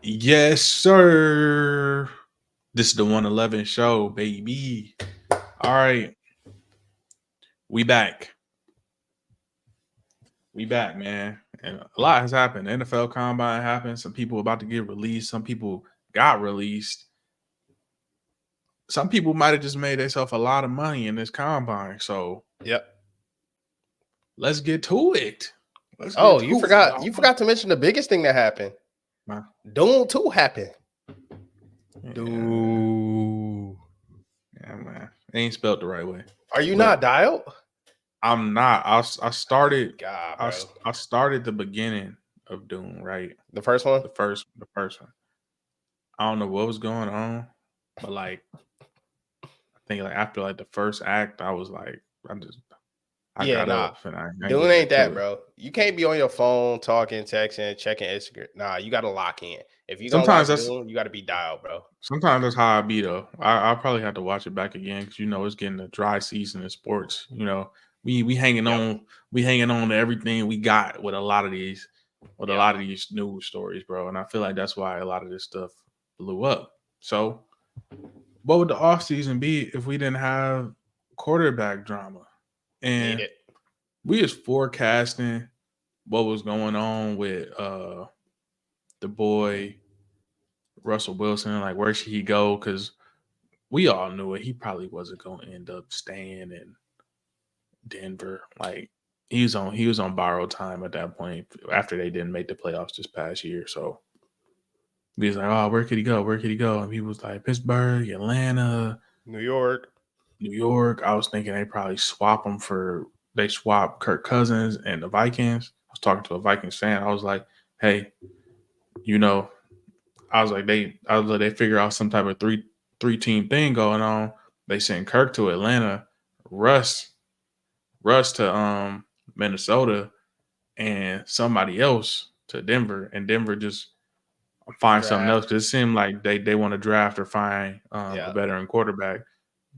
Yes, sir. This is the 111 show, baby. All right. We back. We back, man. And a lot has happened. The NFL combine happened. Some people about to get released. Some people got released. Some people might have just made themselves a lot of money in this combine. So Yep. let's get to it. Let's Oh, get you to it, forgot. y'all. You forgot to mention the biggest thing that happened. Nah. Doom 2 happened. Yeah, Dude. yeah, man. It ain't spelled the right way. Are you But not dialed? I'm not. I started. God, I, bro. I started the beginning of Doom, right? The first one? The first one. I don't know what was going on, but like I think like after like the first act, I was like, I Yeah, got nah. up and I ain't Doom get back ain't to that, it. bro. You can't be on your phone talking, texting, checking Instagram. Nah, you got to lock in. If you gonna Sometimes watch that's Doom, you got to be dialed, bro. sometimes that's how I be though. I probably have to watch it back again because it's getting a dry season in sports. We hanging Yep. on to everything we got with a lot of these news stories, bro. And I feel like that's why a lot of this stuff blew up. So what would the offseason be if we didn't have quarterback drama? Need And it. we just forecasting what was going on with the boy Russell Wilson, like where should he go? Because we all knew it. He probably wasn't going to end up staying in Denver. Like he was on borrowed time at that point after they didn't make the playoffs this past year. So he was like, "Oh, where could he go? Where could he go?" And he was like, "Pittsburgh, Atlanta, New York. New York." I was thinking they probably they swap Kirk Cousins and the Vikings. I was talking to a Vikings fan. I was like, "Hey, you know," I was like they figure out some type of three team thing going on. They sent Kirk to Atlanta, Russ to Minnesota, and somebody else to Denver, and Denver just find something else Draft. because it seemed like they want to draft or find a Yeah. veteran quarterback.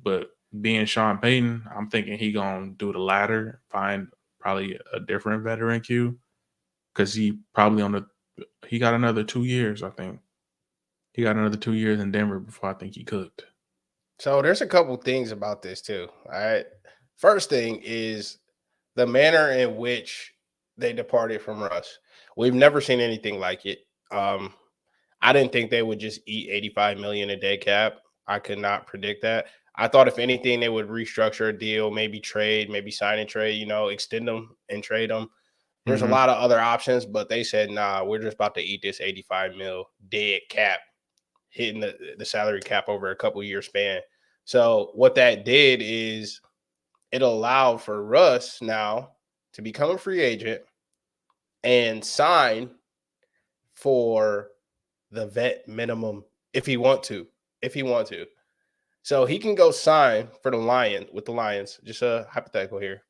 But being Sean Payton, I'm thinking he gonna do the latter, find probably a different veteran Q because he got another 2 years. I think he got another 2 years in Denver before I think he cooked. So there's a couple things about this too. All right. First thing is the manner in which they departed from Russ. We've never seen anything like it. Um, I didn't think they would just eat 85 million a day cap. I could not predict that. I thought if anything, they would restructure a deal, maybe trade, maybe sign and trade, extend them and trade them. There's a Mm-hmm. lot of other options, but they said, nah, we're just about to eat this 85 mil dead cap, hitting the salary cap over a couple year span. So what that did is it allowed for Russ now to become a free agent and sign for the vet minimum if he want to. If he want to. So he can go sign for the Lions, just a hypothetical here,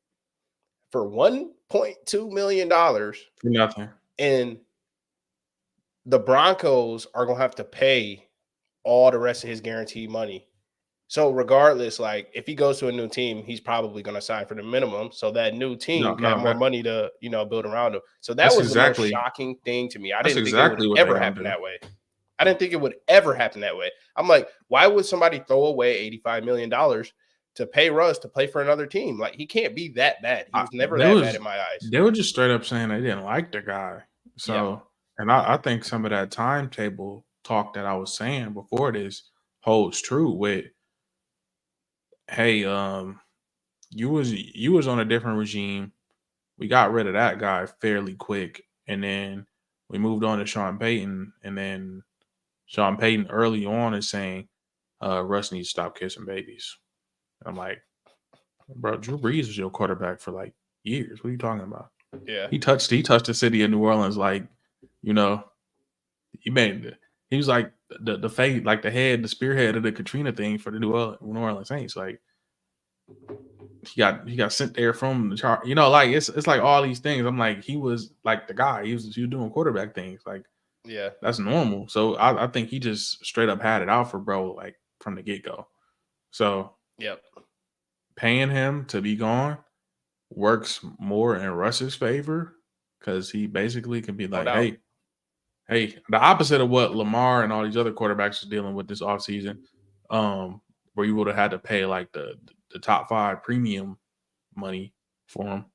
for $1.2 million. For nothing. And the Broncos are gonna have to pay all the rest of his guaranteed money. So regardless, like if he goes to a new team, he's probably going to sign for the minimum, so that new No, team can have no, more money to build around him. So that that's was the most exactly shocking thing to me. I that's didn't think it would exactly what they're ever gonna happen do. that way. I didn't think it would ever happen that way. I'm like, why would somebody throw away $85 million to pay Russ to play for another team? Like he can't be that bad. He was never that bad in my eyes. They were just straight up saying they didn't like the guy. Yeah, So, and I think some of that timetable talk that I was saying before this holds true with, hey, you was on a different regime. We got rid of that guy fairly quick, and then we moved on to Sean Payton, and then Sean Payton early on is saying, Russ needs to stop kissing babies. I'm like, bro, Drew Brees was your quarterback for like years. What are you talking about? yeah. He touched the city of New Orleans like, you know, he made he was like the fate, like the spearhead of the Katrina thing for the New Orleans Saints. Like he got sent there from the chart. Like it's like all these things. I'm like, he was like the guy. He was doing quarterback things. Like Yeah. that's normal. So I think he just straight up had it out for bro, like from the get go. So Yep. paying him to be gone works more in Russ's favor because he basically can be No like, doubt. hey, hey, the opposite of what Lamar and all these other quarterbacks are dealing with this offseason, where you would have had to pay like the top 5 premium money for him.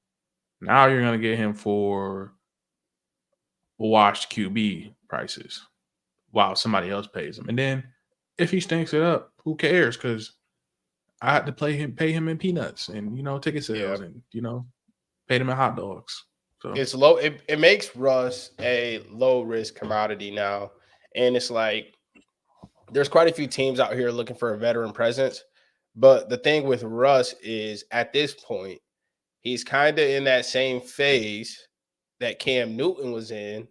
Now you're gonna get him for washed QB prices while somebody else pays him. And then if he stinks it up, who cares? Because I had to pay him in peanuts and ticket sales and paid him in hot dogs. So it's low. It makes Russ a low risk commodity now, and it's like there's quite a few teams out here looking for a veteran presence. But the thing with Russ is at this point, he's kind of in that same phase that Cam Newton was in,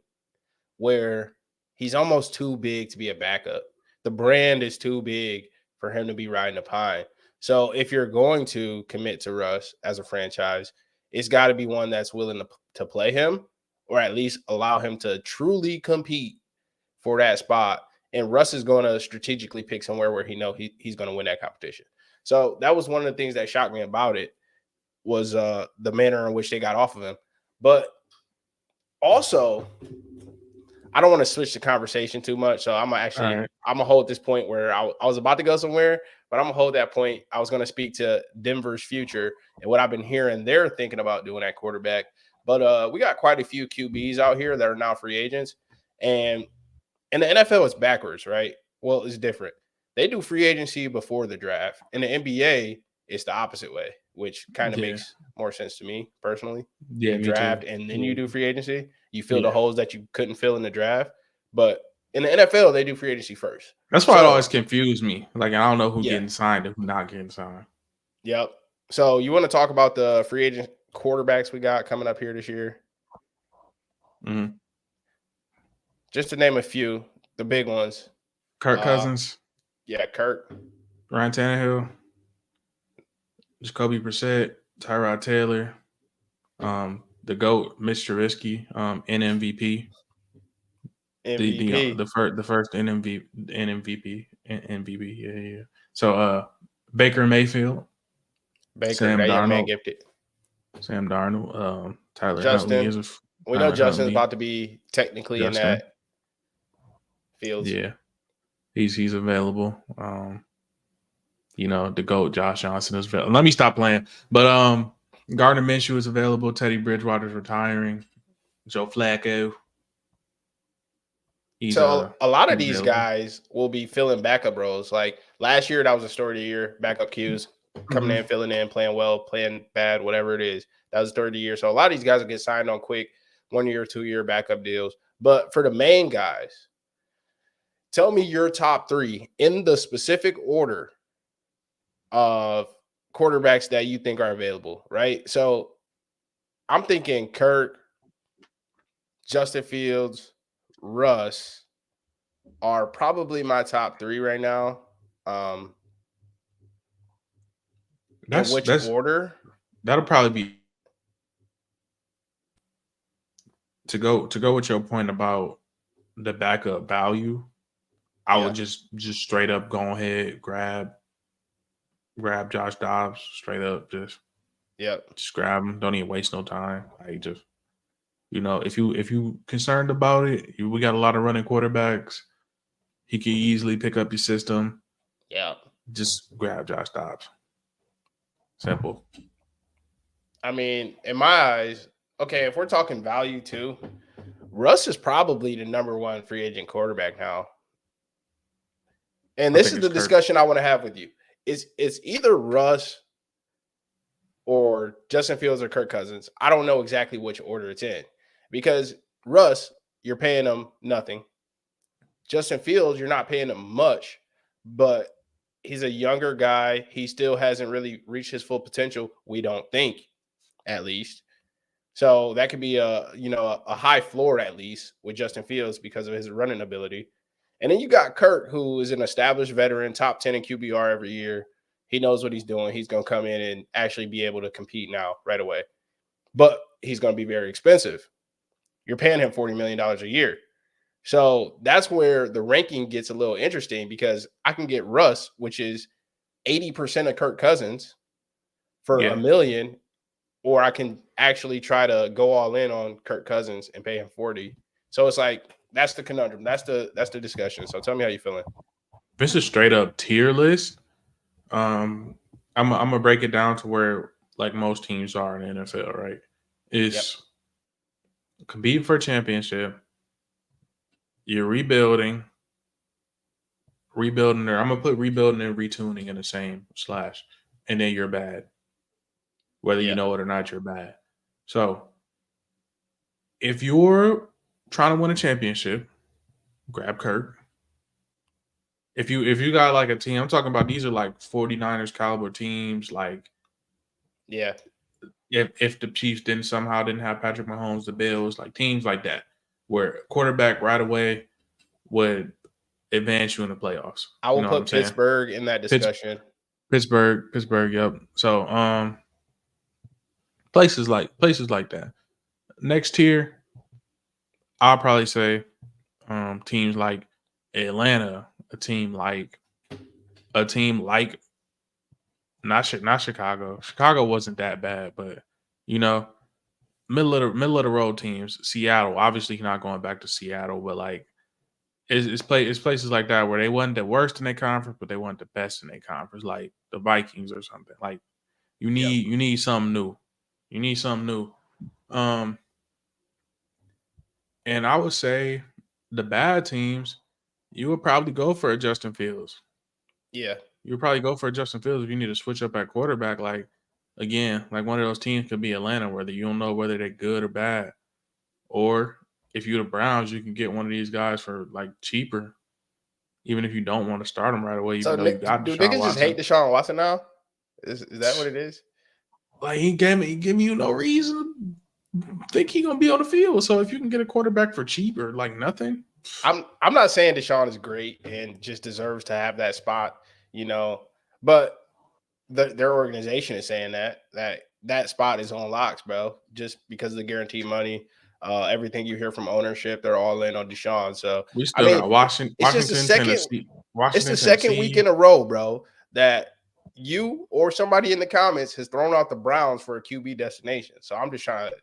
where he's almost too big to be a backup. The brand is too big for him to be riding a pine. So if you're going to commit to Russ as a franchise, it's got to be one that's willing to play him, or at least allow him to truly compete for that spot. And Russ is going to strategically pick somewhere where he's going to win that competition. So that was one of the things that shocked me about it, was the manner in which they got off of him. But also, I don't want to switch the conversation too much, so I'm gonna hold this point where I was about to go somewhere, but I'm gonna hold that point. I was gonna speak to Denver's future and what I've been hearing they're thinking about doing at quarterback. But we got quite a few QBs out here that are now free agents, and in the NFL it's backwards, right? Well, it's different. They do free agency before the draft. In the NBA, it's the opposite way, which kind of makes more sense to me personally. Yeah, you draft and then you do free agency. You fill the holes that you couldn't fill in the draft. But in the NFL, they do free agency first. That's why it always confused me. Like, I don't know who's getting signed and who's not getting signed. Yep. So you want to talk about the free agent quarterbacks we got coming up here this year? Mm-hmm. Just to name a few, the big ones. Kirk Cousins. Yeah, Kirk. Ryan Tannehill. Jacoby Brissett. Tyrod Taylor. The GOAT, Mitch Trubisky, NMVP. The first NMVP. Yeah. So Baker Mayfield. Sam Darnold. Gifted. Sam Darnold. Tyler Justin. Huntley We know Justin's about to be technically in that field. Yeah. He's available. The GOAT, Josh Johnson is available. Let me stop playing. But Gardner Minshew is available. Teddy Bridgewater's retiring. Joe Flacco. So a lot of these guys will be filling backup roles. Like last year, that was a story of the year. Backup Qs coming in, filling in, playing well, playing bad, whatever it is. That was the story of the year. So a lot of these guys will get signed on quick 1 year, 2 year backup deals. But for the main guys, tell me your top 3 in the specific order of quarterbacks that you think are available, right? So I'm thinking Kirk, Justin Fields, Russ are probably my top 3 right now. In which order? That'll probably be to go with your point about the backup value. I would just straight up go ahead, grab Josh Dobbs straight up, just grab him. Don't even waste no time. Like just if you concerned about it, we got a lot of running quarterbacks. He can easily pick up your system. Yeah, just grab Josh Dobbs. Simple. I mean, in my eyes, okay, if we're talking value too, Russ is probably the number 1 free agent quarterback now. And this is the discussion I want to have with you. It's either Russ or Justin Fields or Kirk Cousins. I don't know exactly which order it's in. Because Russ, you're paying him nothing. Justin Fields, you're not paying him much, but he's a younger guy. He still hasn't really reached his full potential, we don't think, at least. So that could be a high floor at least with Justin Fields because of his running ability. And then you got Kirk, who is an established veteran, top 10 in QBR every year. He knows what he's doing. He's going to come in and actually be able to compete now right away. But he's going to be very expensive. You're paying him $40 million a year. So that's where the ranking gets a little interesting because I can get Russ, which is 80% of Kirk Cousins for $1 million, or I can actually try to go all in on Kirk Cousins and pay him 40. So it's like That's the conundrum. That's the discussion. So tell me how you feeling. If it's a straight up tier list, I'm gonna break it down to where like most teams are in the NFL, right? Yep. It's competing for a championship. You're rebuilding, there. I'm gonna put rebuilding and retuning in the same slash, and then you're bad. Whether you know it or not, you're bad. So if you're trying to win a championship, grab Kirk. If you got like a team, I'm talking about these are like 49ers caliber teams, like yeah. If the Chiefs didn't have Patrick Mahomes, the Bills, like teams like that, where quarterback right away would advance you in the playoffs. I will put Pittsburgh in that discussion. Pittsburgh, yep. So places like that. Next tier, I'll probably say teams like Atlanta, a team like not Chicago. Chicago wasn't that bad, but you know, middle of the road teams. Seattle, obviously not going back to Seattle, but like it's places like that where they wasn't the worst in their conference, but they weren't the best in their conference, like the Vikings or something. Like you need something new. You need something new. And I would say the bad teams, you would probably go for a Justin Fields. Yeah. You would probably go for a Justin Fields if you need to switch up at quarterback. Like, again, like one of those teams could be Atlanta, whether you don't know whether they're good or bad. Or if you're the Browns, you can get one of these guys for like cheaper, even if you don't want to start them right away, even though you got do Deshaun niggas Watson. just hate Deshaun Watson now? Is that what it is? Like he gave me no reason to think he gonna be on the field. So if you can get a quarterback for cheap or like nothing, I'm not saying Deshaun is great and just deserves to have that spot, you know, but their organization is saying that spot is on locks, bro, just because of the guaranteed money. Everything you hear from ownership, they're all in on Deshaun. So we still got Washington, Tennessee. It's the second Tennessee. week in a row, bro, that you or somebody in the comments has thrown out the Browns for a QB destination. So I'm just trying to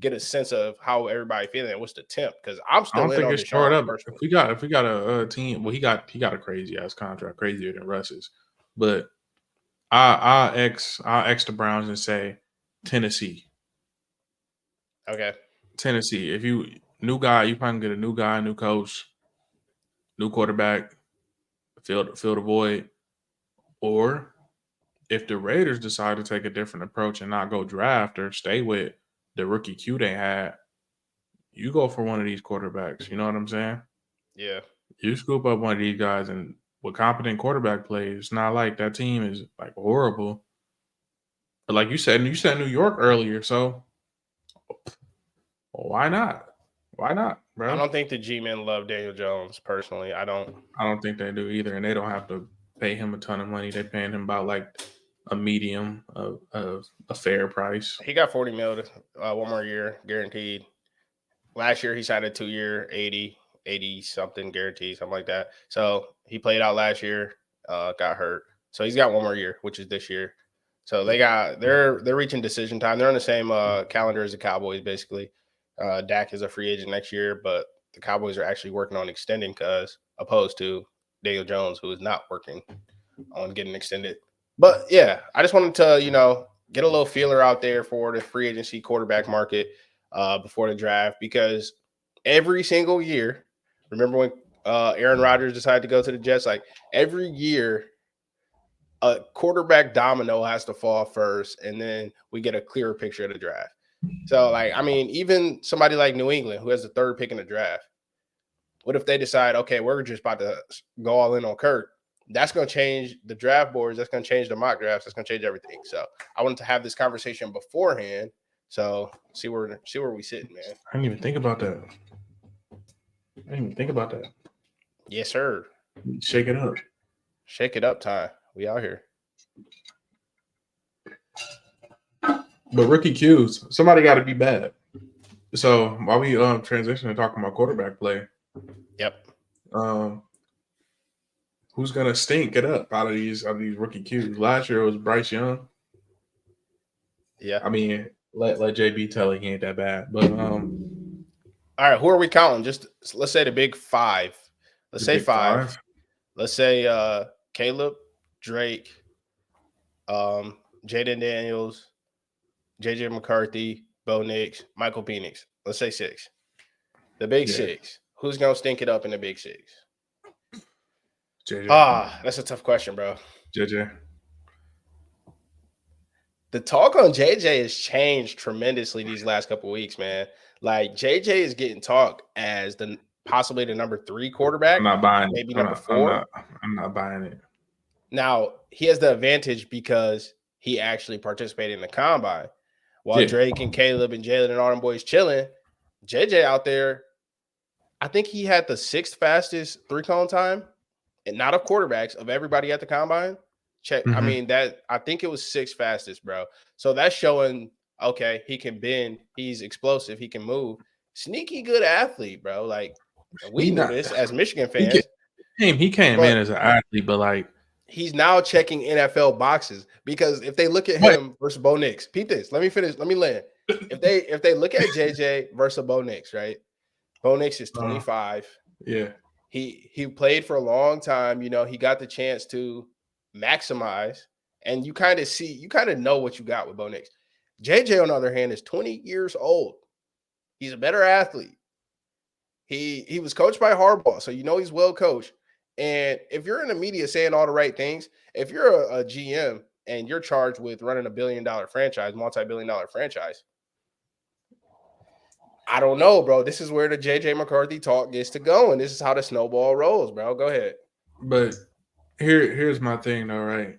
get a sense of how everybody feeling and what's the temp, because I'm still in on Deshaun up. If we got a team, well, he got a crazy ass contract, crazier than Russ's, but I'll X the Browns and say Tennessee. Okay. Tennessee. If you new guy, you probably get a new guy, new coach, new quarterback, fill the void. Or if the Raiders decide to take a different approach and not go draft or stay with the rookie Q they had, you go for one of these quarterbacks. You know what I'm saying? Yeah. You scoop up one of these guys, and with competent quarterback play, it's not like that team is like horrible. But like you said New York earlier, so why not? Why not, bro? I don't think the G-men love Daniel Jones personally. I don't think they do either, and they don't have to pay him a ton of money. They're paying him about like a medium of a fair price. He got $40 million, 1 more year guaranteed. Last year he signed a 2-year, 80 something guaranteed, something like that. So he played out last year, got hurt. So he's got 1 more year, which is this year. So they're reaching decision time. They're on the same calendar as the Cowboys, basically. Dak is a free agent next year, but the Cowboys are actually working on extending, opposed to Daniel Jones, who is not working on getting extended. But yeah, I just wanted to, get a little feeler out there for the free agency quarterback market before the draft, because every single year, remember when Aaron Rodgers decided to go to the Jets? Like every year, a quarterback domino has to fall first, and then we get a clearer picture of the draft. So, like, I mean, even somebody like New England, who has the 3rd pick in the draft, what if they decide, okay, we're just about to go all in on Kirk? That's going to change the draft boards. That's going to change the mock drafts. That's going to change everything. So I wanted to have this conversation beforehand. So see where we sit, man. I didn't even think about that. Yes, sir. Shake it up. Shake it up time. We out here. But rookie Qs, somebody got to be bad. So while we transition to talking about quarterback play, yep. Who's gonna stink it up out of these rookie Qs? Last year it was Bryce Young. Yeah. I mean, let JB tell it he ain't that bad, but All right, who are we counting? Just let's say the big five. Let's The say big five. five. Let's say Caleb, Drake, Jaden Daniels, JJ McCarthy, Bo Nix, Michael Penix. Let's say six. The big Yeah, six. Who's gonna stink it up in the big six? JJ. That's a tough question, bro. JJ. The talk on JJ has changed tremendously these last couple weeks, man. Like JJ is getting talked as the possibly the number 3 quarterback, I'm not buying it. maybe number 4. I'm not buying it. Now he has the advantage because he actually participated in the combine. While Yeah. Drake and Caleb and Jalen and all them boys chilling, JJ out there, I think he had the 6th fastest 3-cone time, and not of quarterbacks, of everybody at the combine. Check. I Mhm. mean, that I think it was 6th fastest, bro. So that's showing okay, he can bend, he's explosive, he can move. Sneaky good athlete, bro. Like we He knew not. this as Michigan He came. fans, He came in but as an athlete, but like, he's now checking NFL boxes because if they look at what? him versus Bo Nix, peep this. Let me finish. Let me land. If they look at JJ versus Bo Nix, right? Bo Nix is 25. Yeah. He played for a long time. You know, he got the chance to maximize, and you kind of know what you got with Bo Nix. JJ, on the other hand, is 20 years old. He's a better athlete. He was coached by Harbaugh, so you know he's well coached. And if you're in the media saying all the right things, if you're a GM and you're charged with running a billion-dollar franchise, multi-billion-dollar franchise, I don't know, bro. This is where the JJ McCarthy talk gets to go, and this is how the snowball rolls, bro. Go ahead. But here's my thing, though, right?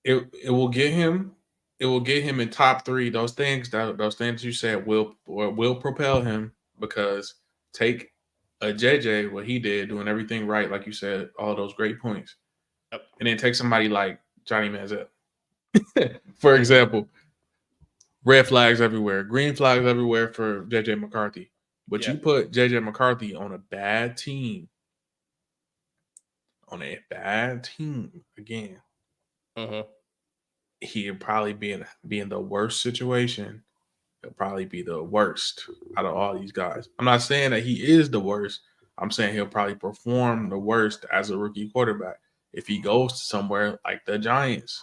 It will get him. It will get him in top 3. Those things you said will propel him, because take a JJ, what he did, doing everything right, like you said, all those great points, Yep. and then take somebody like Johnny Manziel, for example. Red flags everywhere, green flags everywhere for JJ McCarthy. But Yeah. you put JJ McCarthy on a bad team, again, Mm-hmm. he'd probably be in the worst situation. He'll probably be the worst out of all these guys. I'm not saying that he is the worst. I'm saying he'll probably perform the worst as a rookie quarterback if he goes to somewhere like the Giants.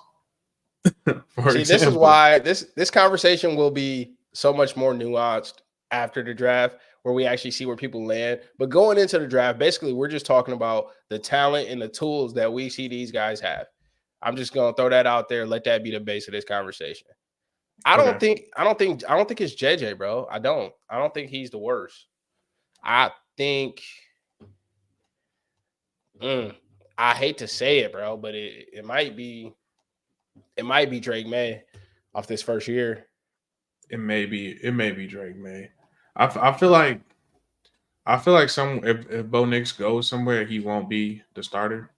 For See, example. this is why this conversation will be so much more nuanced after the draft, where we actually see where people land. But going into the draft, basically, we're just talking about the talent and the tools that we see these guys have. I'm just gonna throw that out there. Let that be the base of this conversation. I don't Okay. think it's JJ, bro. I don't think he's the worst. I think I hate to say it, bro, but it might be Drake May off this first year. It may be Drake May. I feel like if Bo Nix goes somewhere, he won't be the starter.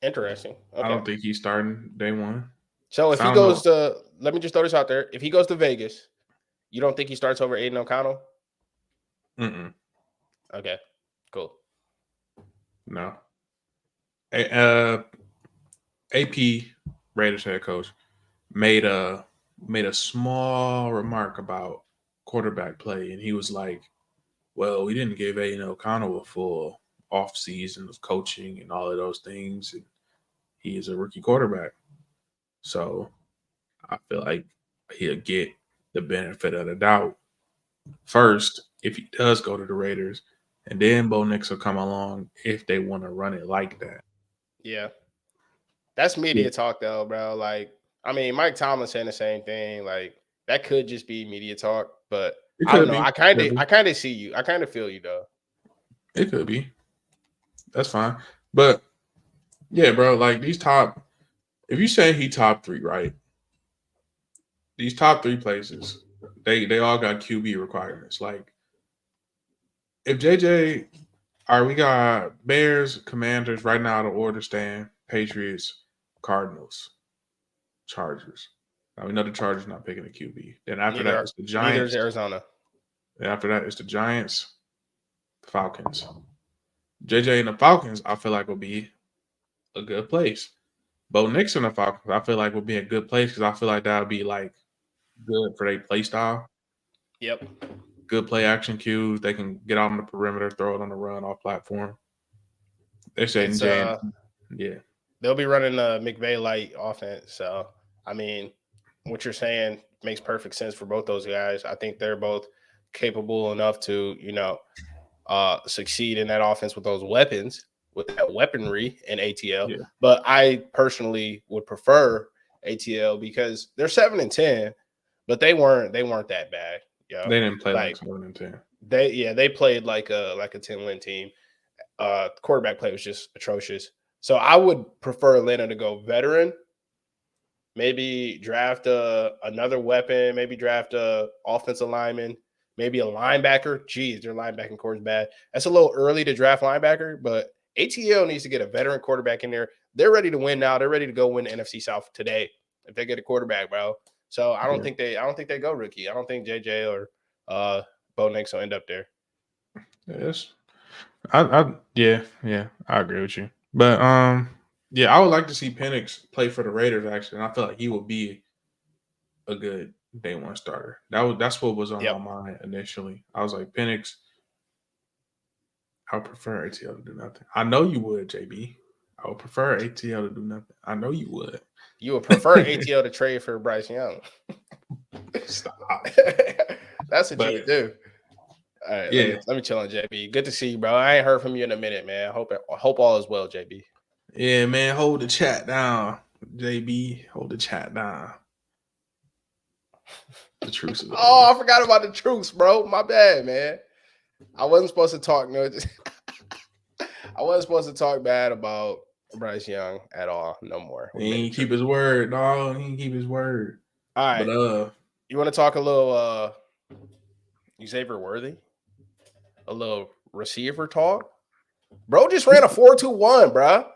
Interesting. I Okay. don't think he's starting day one. So if I he don't know. goes to, let me just throw this out there. If he goes to Vegas, you don't think he starts over Aiden O'Connell? Mm-mm. Okay, cool. No. AP Raiders head coach made a small remark about quarterback play, and he was like, "Well, we didn't give Aiden O'Connell a full off season of coaching and all of those things, and he is a rookie quarterback, so I feel like he'll get the benefit of the doubt first if he does go to the Raiders, and then Bo Nix will come along if they want to run it like that." Yeah. That's media Yeah. talk though, bro. Like, I mean, Mike Tomlin saying the same thing. Like, that could just be media talk, but It I don't could know. be. I kind of see you. I kind of feel you though. It could be. That's fine. But yeah, bro, like if you say he top 3, right? These top 3 places, they all got QB requirements. Like if JJ, all right, we got Bears, Commanders right now, the order stand, Patriots, Cardinals, Chargers. Now we know the Chargers not picking a QB. Then after that, it's the Neither is Giants. Arizona. Then after that, it's the Giants, Falcons. JJ and the Falcons, I feel like will be a good place. Bo Nix and the Falcons, I feel like will be a good place because I feel like that would be like good for their play style. Yep. good play action cues. They can get out on the perimeter, throw it on the run off platform. They're saying yeah. They'll be running a McVay light offense. So, I mean, what you're saying makes perfect sense for both those guys. I think they're both capable enough to, succeed in that offense with those weapons, with that weaponry in ATL. Yeah. But I personally would prefer ATL because they're 7-10, but they weren't that bad. Yeah, they didn't play like 7-10. They played like a 10-win team. Quarterback play was just atrocious. So I would prefer Atlanta to go veteran, maybe draft another weapon, maybe draft a offensive lineman, maybe a linebacker. Geez, their linebacking core is bad. That's a little early to draft linebacker, but ATL needs to get a veteran quarterback in there. They're ready to win now. They're ready to go win the NFC South today if they get a quarterback, bro. So I don't think they go rookie. I don't think JJ or Bo Nix will end up there. Yes. I agree with you. But I would like to see Penix play for the Raiders actually, and I feel like he would be a good day one starter. That's what was on my mind initially. I was like, Penix, I would prefer ATL to do nothing. I know you would, JB. I would prefer ATL to do nothing. I know you would. You would prefer ATL to trade for Bryce Young. Stop. That's what you do. All right, let me chill on JB. Good to see you, bro. I ain't heard from you in a minute, man. I hope all is well, JB. Yeah, man. Hold the chat down, JB. Hold the chat down. The truce is over. Oh, I forgot about the truce, bro. My bad, man. I wasn't supposed to talk. I wasn't supposed to talk bad about Bryce Young at all. No more. He ain't keep his word, dog. He ain't keep his word. All right. But you want to talk a little Xavier Worthy? A little receiver talk? Bro just ran a 4.21, bro.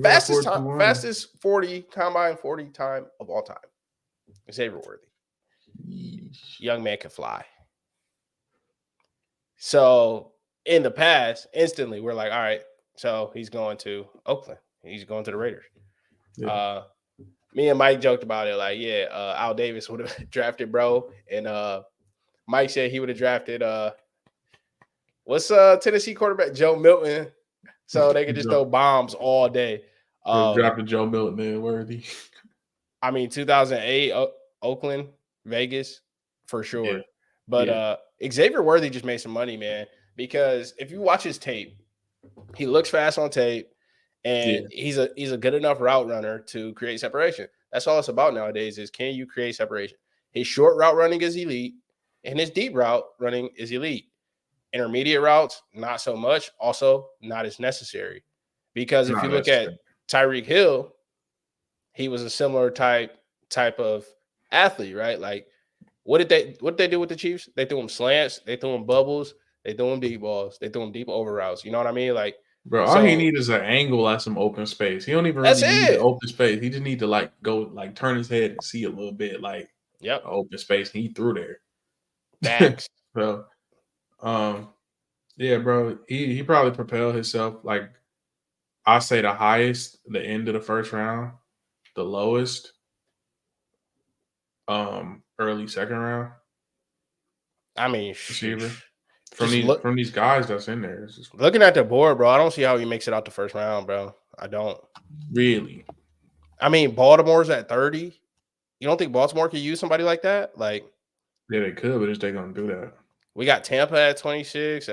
Fastest 40 combine 40 time of all time. Xavier Worthy. Young man can fly. So in the past, instantly we're like, all right, so he's going to Oakland. He's going to the Raiders. Yeah. Me and Mike joked about it, like, Al Davis would have drafted bro. And Mike said he would have drafted what's Tennessee quarterback? Joe Milton. So they could just throw bombs all day. Drafted Joe Milton and Worthy. I mean, 2008, Oakland, Vegas, for sure. Yeah. But Xavier Worthy just made some money, man, because if you watch his tape, he looks fast on tape, and he's a good enough route runner to create separation. That's all it's about nowadays is can you create separation? His short route running is elite, and his deep route running is elite. Intermediate routes, not so much. Also, not as necessary. Because if you look at Tyreek Hill, he was a similar type of athlete, right? Like, what did they do with the Chiefs? They threw him slants, they threw him bubbles, they threw him deep balls, they threw him deep over routes. You know what I mean? Like, bro, all he needs is an angle at some open space. He don't even really need the open space. He just need to go turn his head and see a little bit open space. And he threw there. Facts. So, yeah, bro, he probably propelled himself like I say the highest, the end of the first round, the lowest, early second round. I mean, receiver from these guys that's in there. Looking at the board, bro, I don't see how he makes it out the first round, bro. I don't really. I mean, Baltimore's at 30. You don't think Baltimore could use somebody like that? Like, yeah, they could, but is they gonna do that? We got Tampa at 26.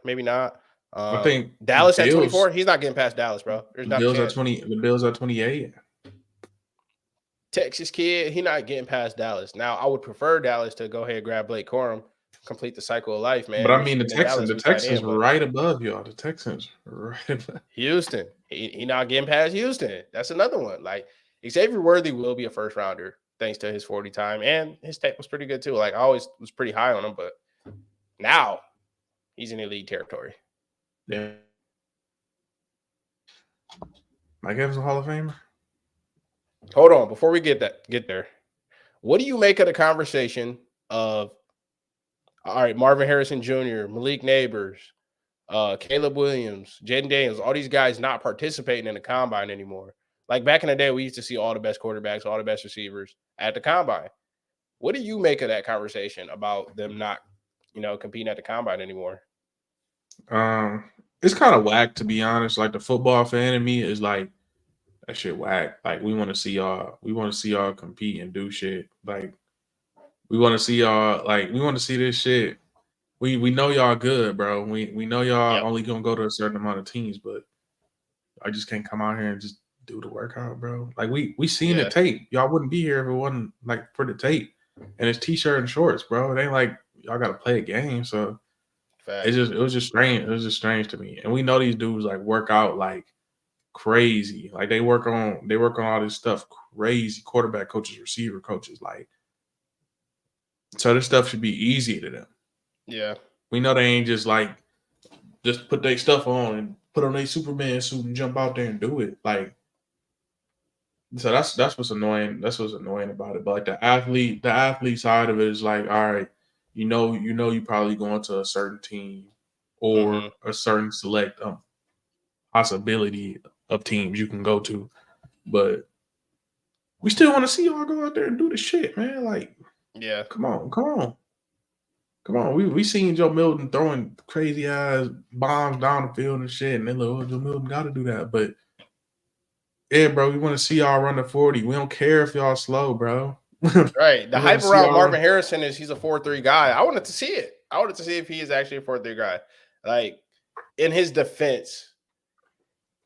Maybe not. I think Dallas at 24. He's not getting past Dallas, bro. There's not Bills at 20. The Bills at 28. Texas kid, he not getting past Dallas. Now, I would prefer Dallas to go ahead and grab Blake Corum, complete the cycle of life, man. But I mean, the Texans right above y'all. The Texans right above. Houston, he not getting past Houston. That's another one. Like, Xavier Worthy will be a first rounder thanks to his 40 time, and his tape was pretty good too. Like, I always was pretty high on him, but now he's in elite territory. Yeah. Mike Evans, a Hall of Famer. Hold on, before we get there, what do you make of the conversation of all right, Marvin Harrison Jr., Malik Neighbors, Caleb Williams, Jaden Daniels, all these guys not participating in the combine anymore? Like back in the day, we used to see all the best quarterbacks, all the best receivers at the combine. What do you make of that conversation about them not competing at the combine anymore. It's kind of whack, to be honest. Like, the football fan in me is like, that shit whack. Like, we want to see y'all compete and do shit. Like, we want to see y'all, like, we want to see this shit. We know y'all good, bro. We know y'all only gonna go to a certain amount of teams, but I just can't come out here and just do the workout, bro. Like, we seen the tape. Y'all wouldn't be here if it wasn't like for the tape. And it's t-shirt and shorts, bro. It ain't like y'all gotta play a game. So it was just strange. It was just strange to me. And we know these dudes like work out like crazy. Like, they work on all this stuff crazy. Quarterback coaches, receiver coaches, like, so this stuff should be easy to them. Yeah. We know they ain't just like just put their stuff on and put on their Superman suit and jump out there and do it. Like, so that's what's annoying. That's what's annoying about it. But like the athlete side of it is like, all right, you probably going to a certain team or a certain select possibility of teams you can go to, but we still want to see y'all go out there and do the shit, man. Like, yeah, come on. We seen Joe Milton throwing crazy ass bombs down the field and shit, and then like, Joe Milton got to do that. But yeah, bro, we want to see y'all run the 40. We don't care if y'all slow, bro. Right. The hype around Marvin Harrison is he's a 4.3 guy. I wanted to see it. I wanted to see if he is actually a 4.3 guy. Like, in his defense,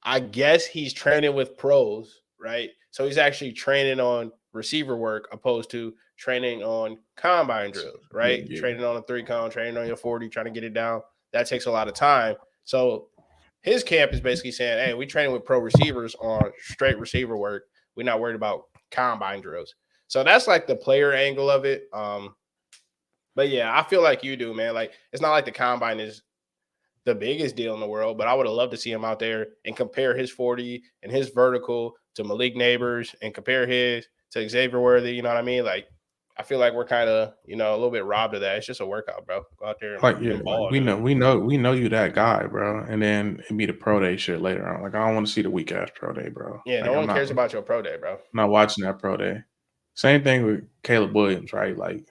I guess he's training with pros, right? So he's actually training on receiver work opposed to training on combine drills, right? Yeah. Training on a 3-cone, training on your 40, trying to get it down. That takes a lot of time. So his camp is basically saying, hey, we training with pro receivers on straight receiver work. We're not worried about combine drills. So that's like the player angle of it. But yeah, I feel like you do, man. Like, it's not like the combine is the biggest deal in the world, but I would have loved to see him out there and compare his 40 and his vertical to Malik Neighbors and compare his to Xavier Worthy. You know what I mean? Like, I feel like we're kind of, a little bit robbed of that. It's just a workout, bro. Go out there and ball. Like, we know you that guy, bro. And then it'd be the pro day shit later on. Like, I don't want to see the weak ass pro day, bro. Yeah, like, no one cares about your pro day, bro. I'm not watching that pro day. Same thing with Caleb Williams, right? Like,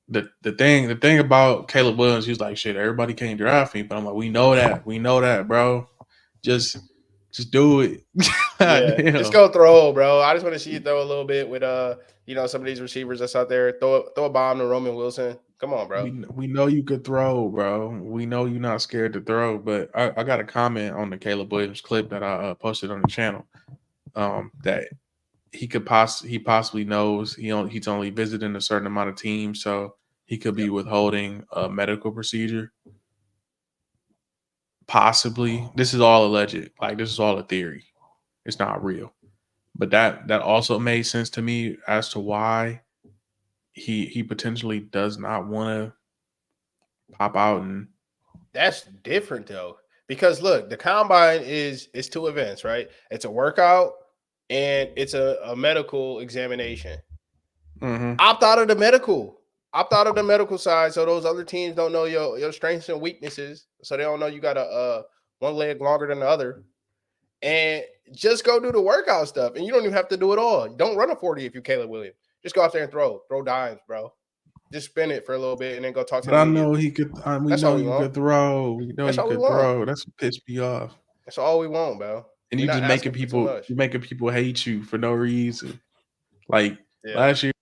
the thing about Caleb Williams, he's like, shit, everybody can't draft me, but I'm like, we know that, bro. Just do it. Yeah, just go throw, bro. I just want to see you throw a little bit with some of these receivers that's out there. Throw a bomb to Roman Wilson. Come on, bro. We know you could throw, bro. We know you're not scared to throw. But I got a comment on the Caleb Williams clip that I posted on the channel. That he possibly knows he's only visiting a certain amount of teams, so he could be withholding a medical procedure. Possibly. This is all alleged. Like, this is all a theory. It's not real. But that also made sense to me as to why he potentially does not want to pop out. And that's different though, because look, the combine is 2 events, right? It's a workout and it's a medical examination. Opt out of the medical side, so those other teams don't know your strengths and weaknesses, so they don't know you got a one leg longer than the other, and just go do the workout stuff. And you don't even have to do it all. Don't run a 40 if you're Caleb Williams. Just go out there and throw dimes, bro. Just spin it for a little bit and then go talk to him. I know he could. We know you could throw. We know you could throw. That's what pissed me off. That's all we want, bro. And you just making people hate you for no reason. Like last year.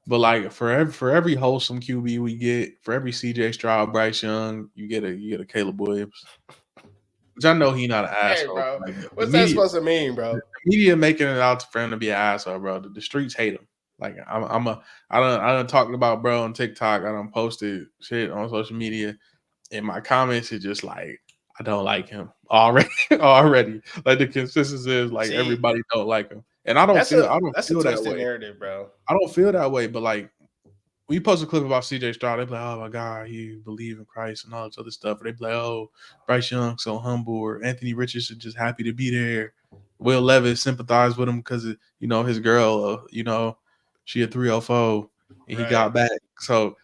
But like for every wholesome QB we get, for every CJ Stroud, Bryce Young, you get a Caleb Williams. Which I know he's not an asshole. Hey, bro. Like, what's that supposed to mean, bro? The media making it out for him to be an asshole, bro. The streets hate him. Like, I done talked about bro on TikTok. I done posted shit on social media, and my comments are just like, I don't like him already. Like, the consensus is like everybody don't like him. And I don't feel that way. Narrative, bro. I don't feel that way, but like, when you post a clip about CJ Stroud, they be like, oh my God, he believe in Christ and all this other stuff. Or they be like, oh, Bryce Young so humble, or Anthony Richardson just happy to be there. Will Levis sympathized with him because his girl, she a 304 and he got back. So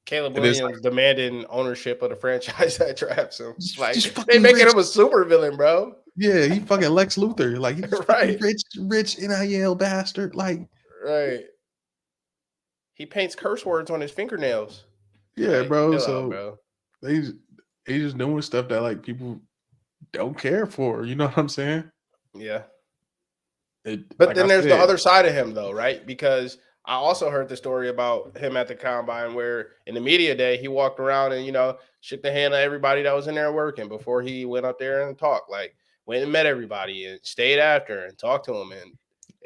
Caleb Williams demanding ownership of the franchise that drafts him. Like, they making him a super villain, bro. Yeah, he fucking Lex Luthor. Like, he's right. rich NIL bastard. Like, right. He paints curse words on his fingernails. Yeah, Like, bro. chill out, So bro. they just doing stuff that like people don't care for. You know what I'm saying? Yeah. It, But like I then there's the said, other side of him, though, right? Because I also heard the story about him at the combine where in the media day, he walked around and, shook the hand of everybody that was in there working before he went up there and talked. Like, went and met everybody and stayed after and talked to him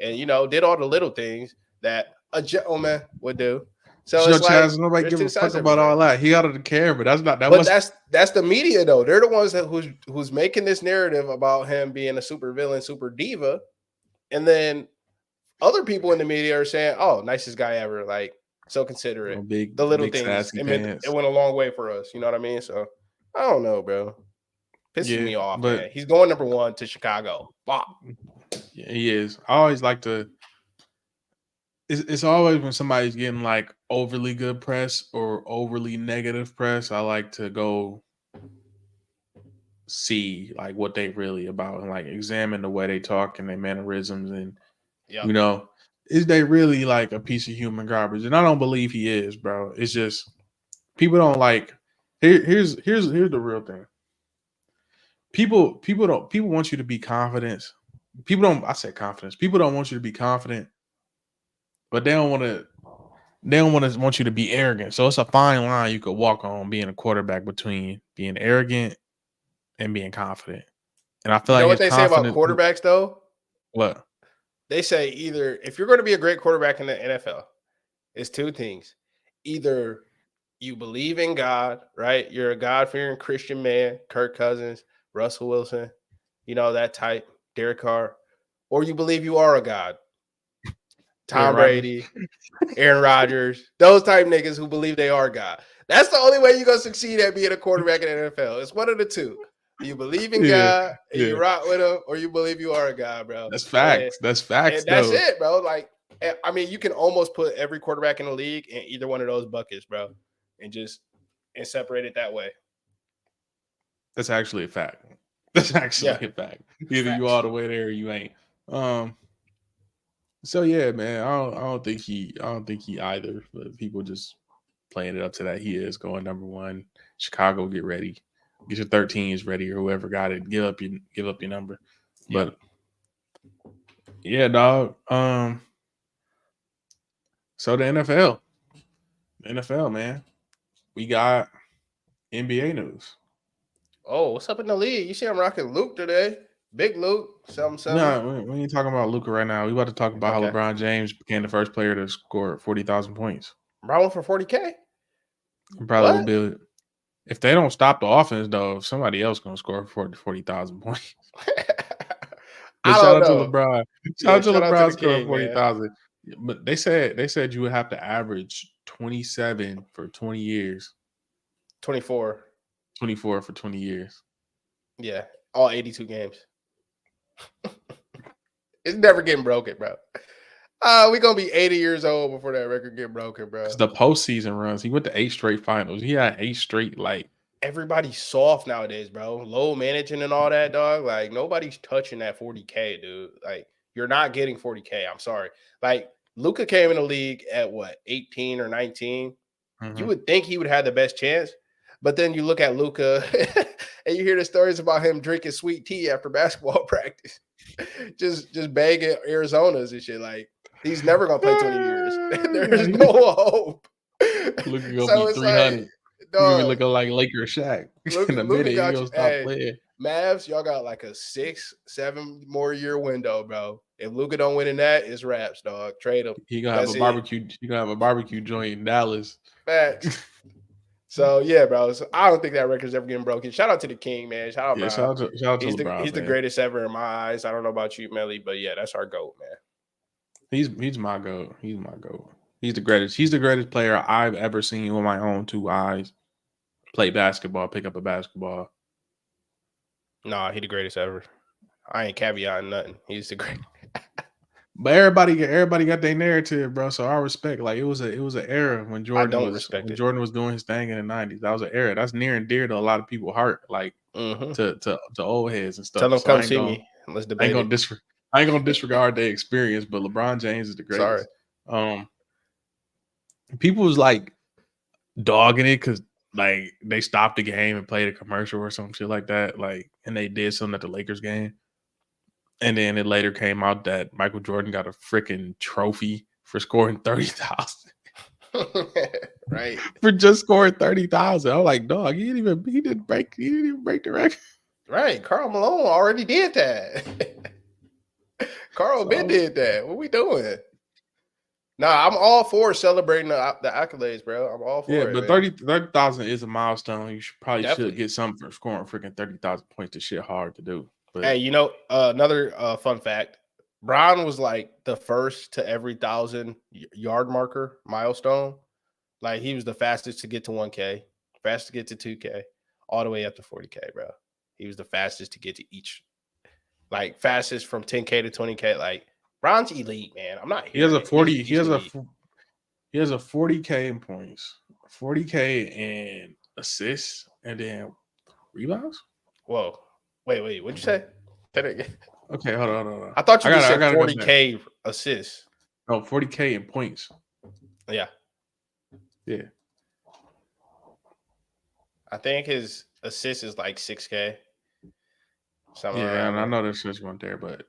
and did all the little things that a gentleman would do. So you know, it's like Chaz, nobody there's give two a fuck sides to about everything. all that. He got on the camera. That But was that's the media though. They're the ones who's making this narrative about him being a super villain, super diva, and then other people in the media are saying, "Oh, nicest guy ever." Like, so considerate. big, The little big things sassy it pants. went a long way for us. You know what I mean? So I don't know, bro. Pisses Yeah, me off, but man. He's going number 1 to Chicago. Wow. yeah, he is. I always like to. It's always when somebody's getting like overly good press or overly negative press. I like to go see like what they really about and like examine the way they talk and their mannerisms and Yep. you know, is they really like a piece of human garbage? And I don't believe he is, bro. It's just people don't like. Here's the real thing. People want you to be confident. People don't. I said confidence. People don't want you to be confident, but they don't want to. They don't want you to be arrogant. So it's a fine line you could walk on being a quarterback between being arrogant and being confident. And I feel You know like what his they say about confidence. quarterbacks though? What? They say either if you're going to be a great quarterback in the NFL, it's two things. Either you believe in God, right? You're a God-fearing Christian man, Kirk Cousins, Russell Wilson, that type, Derek Carr, or you believe you are a God, Aaron Tom Rodgers. Brady, Aaron Rodgers, those type niggas who believe they are God. That's the only way you're gonna succeed at being a quarterback in the NFL. It's one of the two. You believe in Yeah, God and you yeah. rock with him, or you believe you are a God, bro. That's And, facts. That's facts, and that's though. it, bro. Like, I mean, you can almost put every quarterback in the league in either one of those buckets, bro, and separate it that way. That's actually a fact. That's actually Yeah, a fact. Either you facts. all the way there or you ain't. Um. So yeah, man. I don't think he either. But people just playing it up to that he is going number 1. Chicago, get ready. Get your 13s ready or whoever got it. Give up your number. Yep. But yeah, dog. So the NFL, man. We got NBA news. Oh, what's up in the league? You see, I'm rocking Luke today. Big Luke, something. No, we ain't talking about Luka right now. We about to talk about how Okay. LeBron James became the first player to score 40,000 points. Bro went for 40K. Probably will What? be if they don't stop the offense though. Somebody else gonna score 40,000 points. But I shout don't out to know. LeBron. Shout Yeah, out to shout out to LeBron the scoring king, man. 40,000. But they said you would have to average 27 for 20 years. 24. 24 for 20 years. Yeah, all 82 games. It's never getting broken, bro. We're gonna be 80 years old before that record get broken, bro. Because the postseason runs, he went to 8 straight finals. He had 8 straight Everybody's soft nowadays, bro. Low managing and all that, dog. Like nobody's touching that 40K, dude. Like you're not getting 40K. I'm sorry. Like Luka came in the league at what 18 or 19. You would think he would have the best chance, but then you look at Luka and you hear the stories about him drinking sweet tea after basketball practice, just bagging Arizona's and shit. Like he's never gonna play 20 years. There's no hope. Luka gonna So be it's like, 300. He gonna be dog, looking like Laker Shaq. In a Luka minute, he got gonna you. stop Hey, playing. Mavs, y'all got like a 6-7 more year window, bro. If Luka don't win in that, it's raps, dog. Trade him. He gonna That's have a it. barbecue. He gonna have a barbecue joint in Dallas. Facts. So yeah, bro. So I don't think that record's ever getting broken. Shout out to the king, man. Shout out, Yeah, bro. shout out to He's LeBron, the man. greatest ever in my eyes. I don't know about you, Melly, but yeah, that's our GOAT, man. He's my GOAT. He's my GOAT. He's the greatest. He's the greatest player I've ever seen with my own 2 eyes play basketball, pick up a basketball. Nah, he the greatest ever. I ain't caveating nothing. He's the great. But everybody got their narrative, bro. So I respect. Like it was an era when Jordan was doing his thing in the 90s. That was an era. That's near and dear to a lot of people's heart, like to old heads and stuff. Tell them So come see me. Let's debate. I ain't gonna disregard their experience, but LeBron James is the greatest. Sorry. People was like, dogging it because like they stopped the game and played a commercial or some shit like that. Like, and they did something at the Lakers game. And then it later came out that Michael Jordan got a freaking trophy for scoring 30,000. Right. For just scoring 30,000. I'm like, dog, he didn't break the record. Right. Karl Malone already did that. Karl Ben did that. What we doing? Nah, I'm all for celebrating the accolades, bro. I'm all for it. But 30,000 is a milestone. You should get something for scoring freaking 30,000 points. This shit hard to do. But hey, you know, another fun fact. Bron was like the first to every 1,000-yard marker milestone. Like he was the fastest to get to 1K, fastest to get to 2K, all the way up to 40K, bro. He was the fastest to get to each, like fastest from 10K to 20K. Like Bron's elite, man. I'm not. He has a 40. He has a 40K in points, 40K in assists, and then rebounds. Whoa, wait. What'd you say? Say that again. Okay, hold on. I thought you just said 40K assists. No, 40K in points. Yeah. I think his assist is like 6K. Something and I know there's just one there, but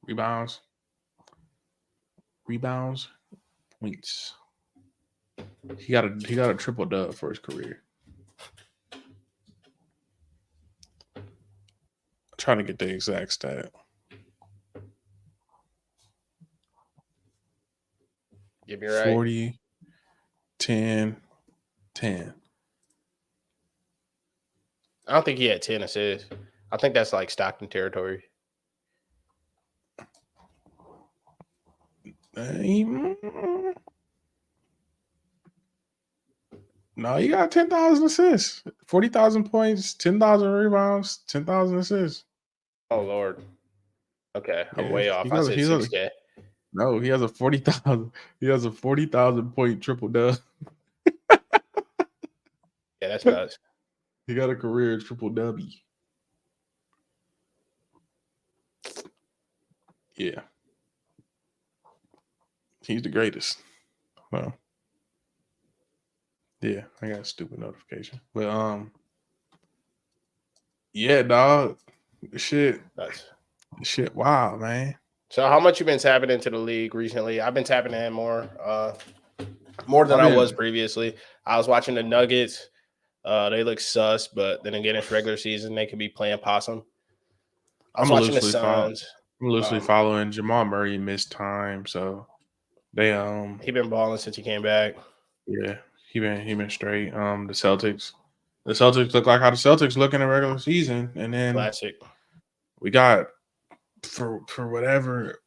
rebounds, points. He got a triple dub for his career. I'm trying to get the exact stat. Give me right. 40, 10, 10. I don't think he had 10 assists. I think that's like Stockton territory. No, he got 10,000 assists, 40,000 points, 10,000 rebounds, 10,000 assists. Oh Lord. Okay, I'm way off. I said 6K. No, he has a 40,000. He has a 40,000 point triple dub. Yeah, that's nuts. He got a career triple W. Yeah. He's the greatest. Well. Yeah, I got a stupid notification. But yeah, dog. Shit. Wow, man. So how much you been tapping into the league recently? I've been tapping in more than I was previously. I was watching the Nuggets. They look sus, but then again, it's regular season. They could be playing possum. I'm watching the Suns. I'm loosely following Jamal Murray missed time, so they he been balling since he came back. Yeah, he been straight. The Celtics look like how the Celtics look in the regular season, and then classic. We got for whatever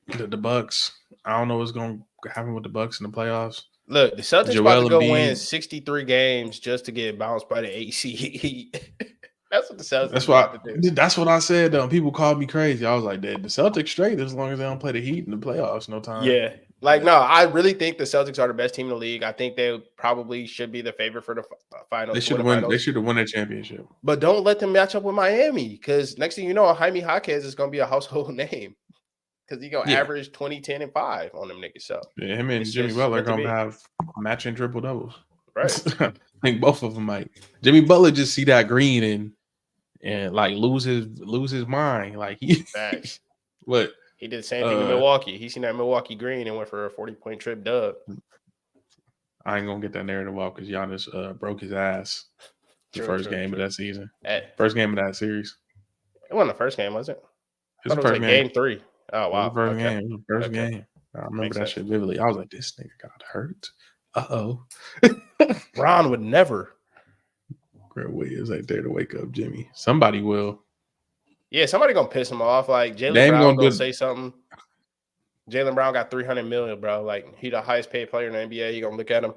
the Bucks. I don't know what's going to happen with the Bucks in the playoffs. Look, the Celtics about to go win 63 games just to get bounced by the AC. That's what the Celtics about to do. That's what I said. People called me crazy. I was like, the Celtics straight as long as they don't play the Heat in the playoffs no time. Yeah. Like, no, I really think the Celtics are the best team in the league. I think they probably should be the favorite for the finals. They should have won their championship. But don't let them match up with Miami, because next thing you know, Jaime Jaquez is going to be a household name, because he's going to average 20, 10, and 5 on them niggas. So yeah, him and Jimmy Butler are going to have matching triple doubles. Right. I think both of them might. Jimmy Butler just see that green and like lose his mind. Like Facts. What? He did the same thing in Milwaukee. He seen that Milwaukee green and went for a 40-point trip dub. I ain't gonna get that narrative off because Giannis broke his ass the first game of that season. First game of that series. It wasn't the first game, was it? It was the first game. Game 3. Oh wow. First game. I remember that shit vividly. I was like, this nigga got hurt. Uh-oh. Ron would never. Grant Williams ain't there to wake up Jimmy. Somebody will. Yeah, somebody gonna piss him off. Like Jaylen Brown gonna say something. Jaylen Brown got $300 million, bro. Like he the highest paid player in the NBA. He gonna look at him,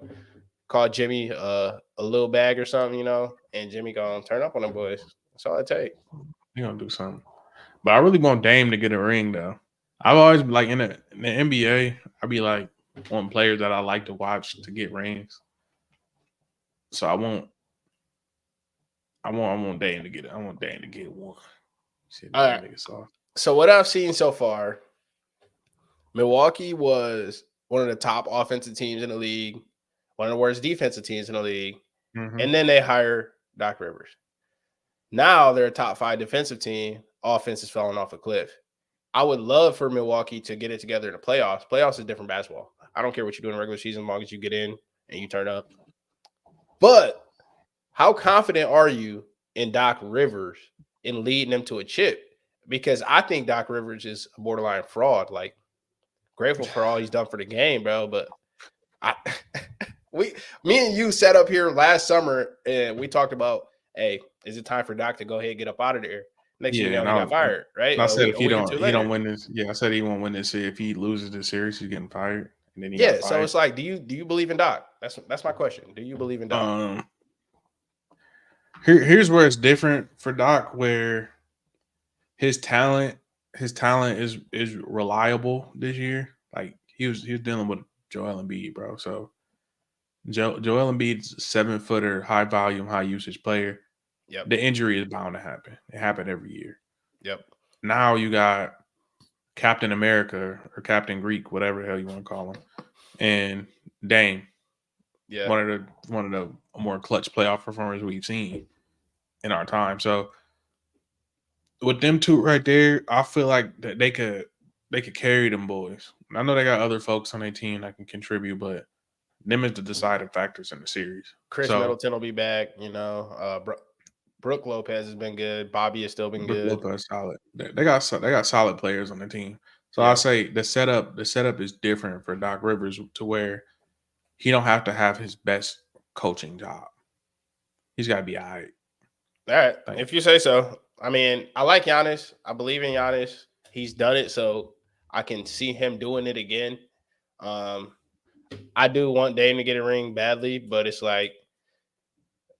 call Jimmy a little bag or something, and Jimmy gonna turn up on them boys. That's all it takes. He gonna do something. But I really want Dame to get a ring though. I've always like in the NBA, I be like wanting players that I like to watch to get rings. So I want Dame to get it. I want Dame to get one. All right. So what I've seen so far, Milwaukee was one of the top offensive teams in the league. one of the worst defensive teams in the league, Mhm. and then they hire Doc Rivers. Now they're a top 5 defensive team. Offense is falling off a cliff. I would love for Milwaukee to get it together in the playoffs. Playoffs is different basketball. I don't care what you do in the regular season as long as you get in and you turn up. But how confident are you in Doc Rivers in leading them to a chip? Because I think Doc Rivers is a borderline fraud. Like, grateful for all he's done for the game, bro. But I, me and you sat up here last summer and we talked about, hey, is it time for Doc to go ahead and get up out of there? Next thing you know, he got fired, right? I said if A he week or two don't later. win this, I said he won't win this. If he loses the series, he's getting fired, and then he Yeah, got fired. so it's like, do you believe in Doc? That's my question. Do you believe in Doc? Here's where it's different for Doc, where his talent is reliable this year. Like he was dealing with Joel Embiid, bro. So Joel Embiid's 7-footer, high volume, high usage player. Yep. The injury is bound to happen. It happened every year. Yep. Now you got Captain America or Captain Greek, whatever the hell you want to call him, and Dame. Yeah. One of the more clutch playoff performers we've seen in our time. So with them two right there, I feel like that they could carry them boys. I know they got other folks on their team that can contribute, but them is the deciding factors in the series. Chris Middleton will be back. You know, Brook Lopez has been good. Bobby has still been good. Lopez solid. They got solid players on the team. So I say the setup is different for Doc Rivers to where he don't have to have his best coaching job. He's got to be all right. All right, if you say so. I mean, I like Giannis. I believe in Giannis. He's done it, so I can see him doing it again. I do want Dame to get a ring badly, but it's like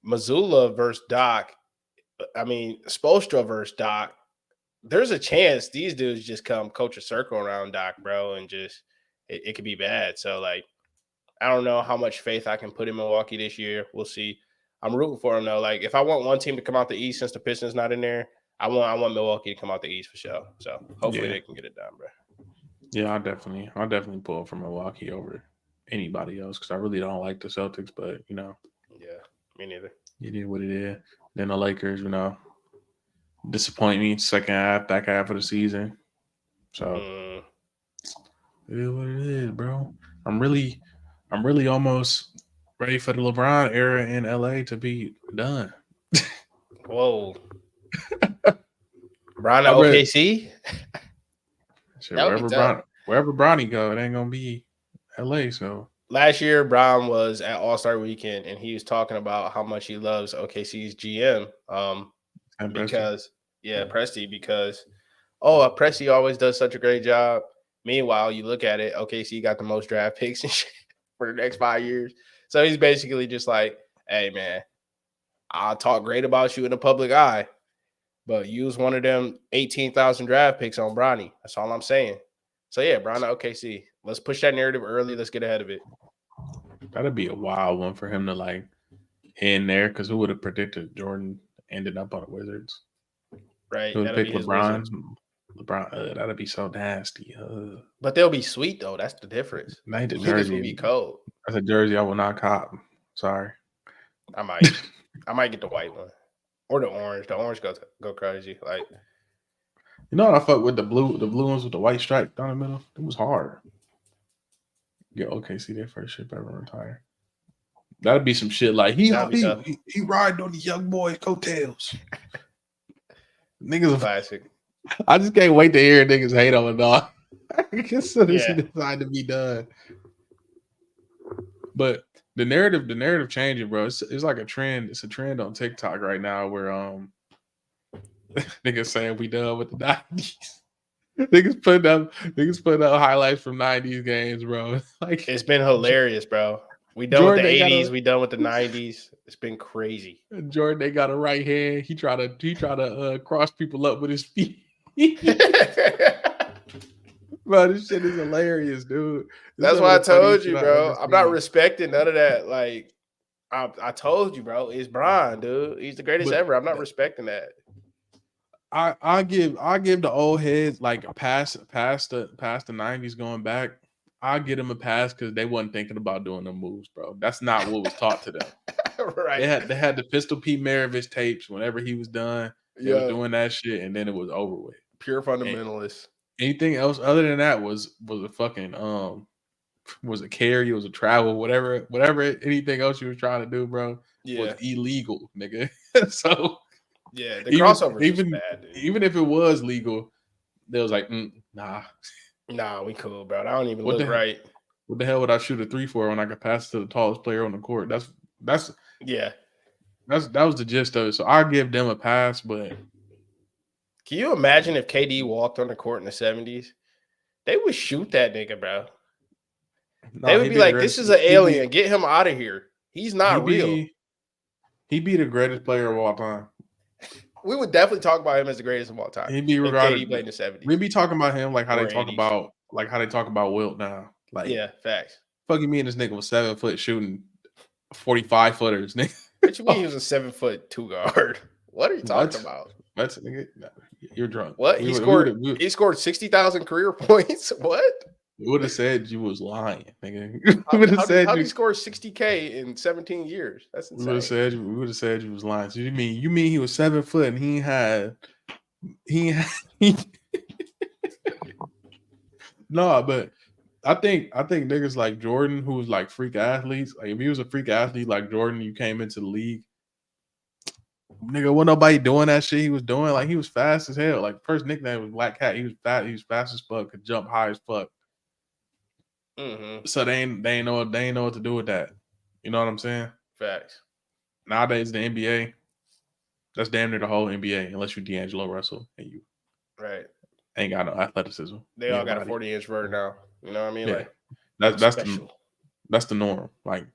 Mazzulla versus Doc. I mean, Spoelstra versus Doc. There's a chance these dudes just come coach a circle around Doc, bro, and just it could be bad. So, like, I don't know how much faith I can put in Milwaukee this year. We'll see. I'm rooting for them though. Like, if I want one team to come out the East since the Pistons not in there, I want Milwaukee to come out the East for sure. So hopefully they can get it done, bro. Yeah, I'll definitely pull for Milwaukee over anybody else because I really don't like the Celtics, but you know. Yeah, me neither. It is what it is. Then the Lakers, you know, disappoint me back half of the season. So it is what it is, bro. I'm really almost ready for the LeBron era in LA to be done. Whoa. LeBron at OKC? Shit, wherever Bronny go, it ain't gonna be LA. So last year, Brown was at All-Star Weekend, and he was talking about how much he loves OKC's GM. Because Presti, because Presti always does such a great job. Meanwhile, you look at it, OKC got the most draft picks and shit for the next 5 years. So he's basically just like, hey, man, I'll talk great about you in the public eye, but use one of them 18,000 draft picks on Bronny. That's all I'm saying. So, yeah, Brown at OKC. Let's push that narrative early. Let's get ahead of it. That'd be a wild one for him to, like, end there, because who would have predicted Jordan ended up on the Wizards? Right. Who would pick LeBron? That'd be so nasty. But they'll be sweet, though. That's the difference. The jersey will be cold. That's a jersey I will not cop. Sorry. I might get the white one. Or the orange. The orange go crazy. Like, you know what I fuck with the blue ones with the white stripe down the middle? It was hard. Get OKC their first ship ever retire. That'd be some shit like he riding on the young boys' coattails. Niggas classic. I just can't wait to hear niggas hate on it, dog. As soon as he decided to be done. But the narrative changing, bro. It's like a trend. It's a trend on TikTok right now where niggas saying we done with the 90s. Niggas putting up highlights from 90s games, bro. Like, it's been hilarious, bro. We done Jordan, with the 80s. We done with the 90s. It's been crazy. Jordan, they got a right hand. He try to cross people up with his feet. Bro, this shit is hilarious, dude. That's why I told you, bro. I'm not respecting none of that. Like, I told you, bro. It's Bron, dude. He's the greatest ever. I'm not respecting that. I give the old heads like past the 90s going back. I get them a pass because they wasn't thinking about doing the moves, bro. That's not what was taught to them. Right. They had the Pistol Pete Maravich tapes. Whenever he was done, they was doing that shit, and then it was over with. Pure fundamentalist. Anything else other than that was a fucking was a carry, it was a travel, whatever anything else you was trying to do, bro, was illegal, nigga. So yeah, the crossovers was bad, dude. Even if it was legal, they was like, nah, we cool, bro. I don't even look right. What the hell would I shoot a 3-4 when I could pass it to the tallest player on the court? That was the gist of it. So I give them a pass, but can you imagine if KD walked on the court in the 70s? They would shoot that nigga, bro. They would be like, this is an alien. Get him out of here. He's not real. He'd be the greatest player of all time. We would definitely talk about him as the greatest of all time. He'd be regarded. KD played in the 70s. We'd be talking about him like how they talk about Wilt now. Like, yeah, facts. Fuck you mean this nigga was 7 foot shooting 45 footers, nigga. What you mean he was a 7'2" guard? What are you talking about? That's nigga. You're drunk. What? He scored 60,000 career points. What? We would have said you was lying, nigga. How he scored 60K in 17 years? That's insane. We would have said you was lying. So you mean he was 7 foot and he had no, but I think niggas like Jordan, who was like freak athletes, like if he was a freak athlete like Jordan, you came into the league, nigga, wasn't nobody doing that shit he was doing. Like he was fast as hell. Like first nickname was Black Cat. He was fast as fuck, could jump high as fuck. Mm-hmm. So they ain't know what to do with that. You know what I'm saying? Facts. Nowadays the NBA, that's damn near the whole NBA, unless you're D'Angelo Russell and you ain't got no athleticism. They all got a 40-inch vert now. You know what I mean? Yeah. Like that's the norm. Like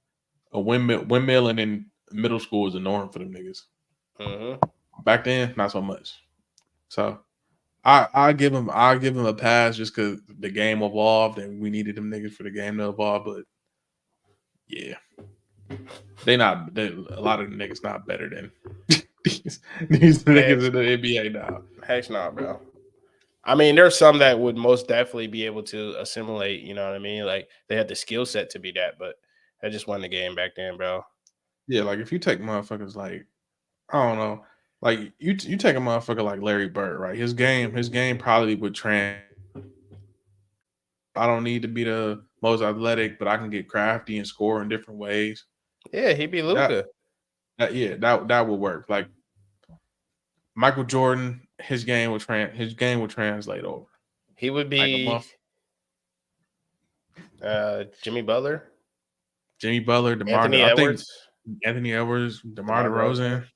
a windmill and in middle school is the norm for them niggas. Mm-hmm. Back then, not so much. So I give him a pass just because the game evolved and we needed them niggas for the game to evolve. But yeah, a lot of the niggas not better than these niggas in the NBA now. Heck no, bro. I mean, there's some that would most definitely be able to assimilate. You know what I mean? Like they had the skill set to be that, but I just won the game back then, bro. Yeah, like if you take motherfuckers like I don't know. Like you take a motherfucker like Larry Bird, right? His game probably would trans. I don't need to be the most athletic, but I can get crafty and score in different ways. Yeah, he'd be Luka. That would work. Like Michael Jordan, his game would translate over. He would be Jimmy Butler, Anthony Edwards, DeMar DeRozan.